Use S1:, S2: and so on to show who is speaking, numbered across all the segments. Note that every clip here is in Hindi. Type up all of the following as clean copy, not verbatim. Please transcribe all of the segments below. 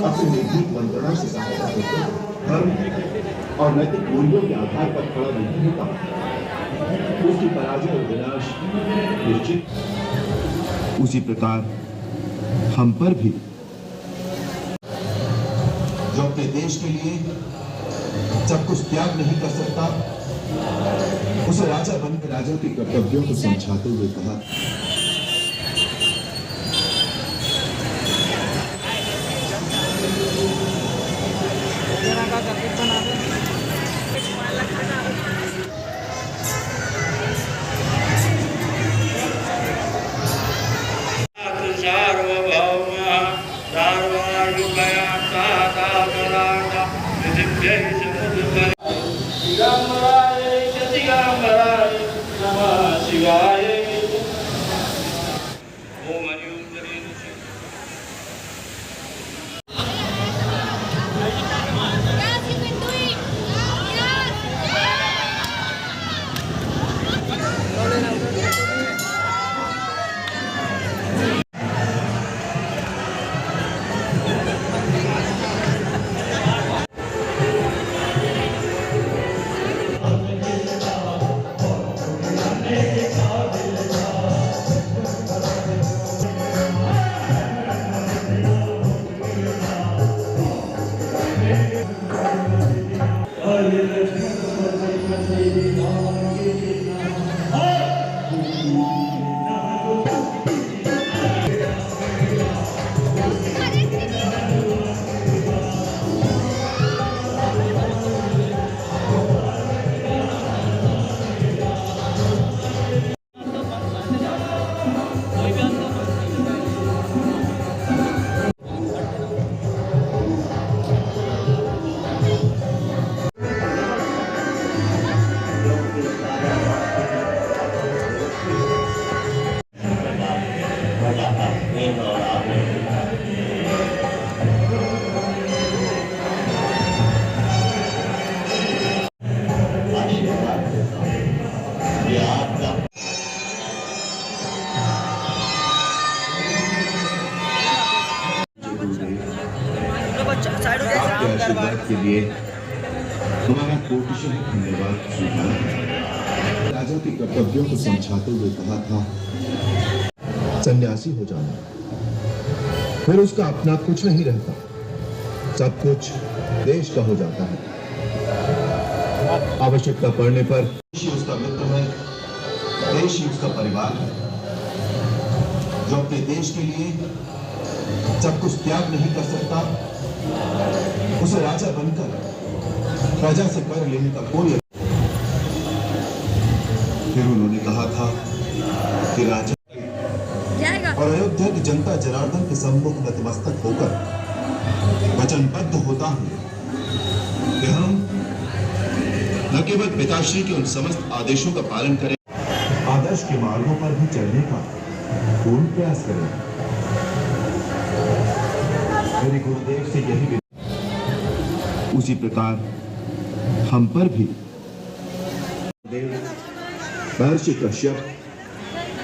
S1: अपनी नैतिक मंत्रणा से सहायता देकर धर्म और नैतिक मूल्यों के आधार पर खड़ा नहीं होता, उसकी पराजय और विनाश निश्चित। उसी प्रकार हम पर भी जो अपने देश के लिए सब कुछ त्याग नहीं कर सकता, उसे राजा बनकर राजा के कर्तव्यों को समझाते हुए कहा, आशीर्वाद के लिए हमारा कोटिशः धन्यवाद स्वीकार। राजा के कर्तव्यों को समझाते हुए कहा था, सन्यासी हो जाना, फिर उसका अपना कुछ नहीं रहता, सब कुछ देश का हो जाता है। आवश्यकता पड़ने पर देश ही उसका मित्र है, देश ही उसका परिवार है। जो अपने देश के लिए सब कुछ त्याग नहीं कर सकता, उसे राजा बनकर प्रजा से कर लेने का कोई। फिर उन्होंने कहा था कि राजा और अयोध्या की जनता जनार्दन के सम्मुख नतमस्तक होकर वचनबद्ध होता हूं कि हम न केवल पिताश्री के उन समस्त आदेशों का पालन करें, आदर्श के मार्गों पर भी चलने का पूर्ण प्रयास करें। मेरे गुरुदेव से यही उसी प्रकार हम पर भी महर्षि कश्यप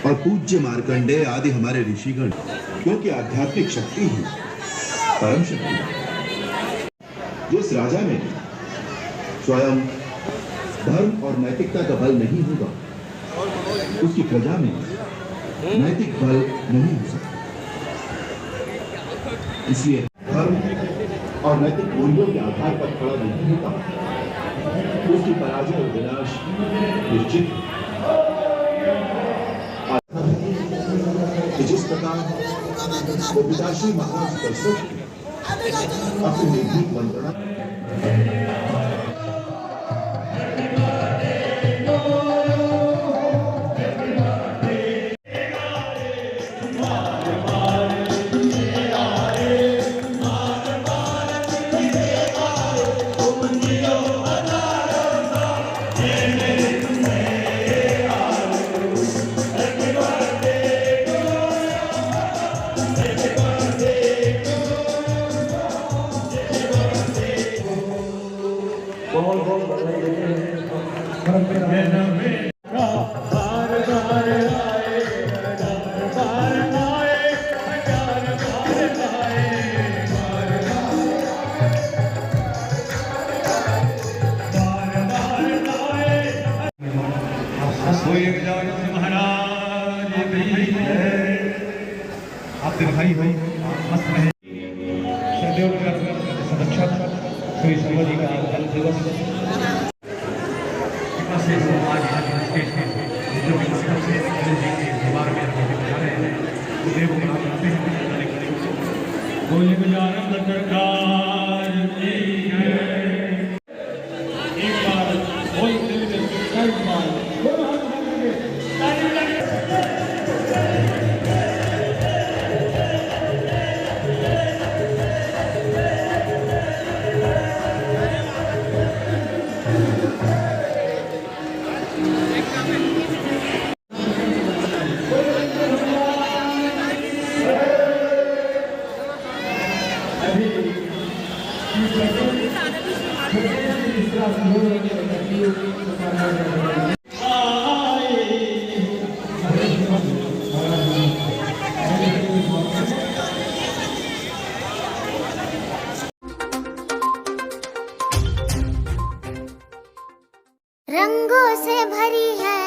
S1: और पूज्य मार्कंडेय आदि हमारे ऋषिगण, क्योंकि आध्यात्मिक शक्ति ही परम शक्ति है। जिस राजा में स्वयं धर्म और नैतिकता का बल नहीं होगा, उसकी प्रजा में नैतिक बल नहीं हो सकता। इसलिए धर्म और नैतिक मूल्यों के आधार पर खड़ा नहीं होता, उसकी पराजय और विनाश निश्चित है। जिस प्रकार वो पिताश्री महाराज कश्यप अपनी निर्भीक मंत्रणा
S2: भाई हो मस्त रहे। सदैव संरक्षक श्री सर्वोदय का जल दिवस से आज स्टेज पे जो भी सबसे जी के दरबार में बता रहे हैं देव को आते हैं बोले गुजारन सरकार की है। एक बार बोल दिल में कई बार
S3: रंगों से भरी है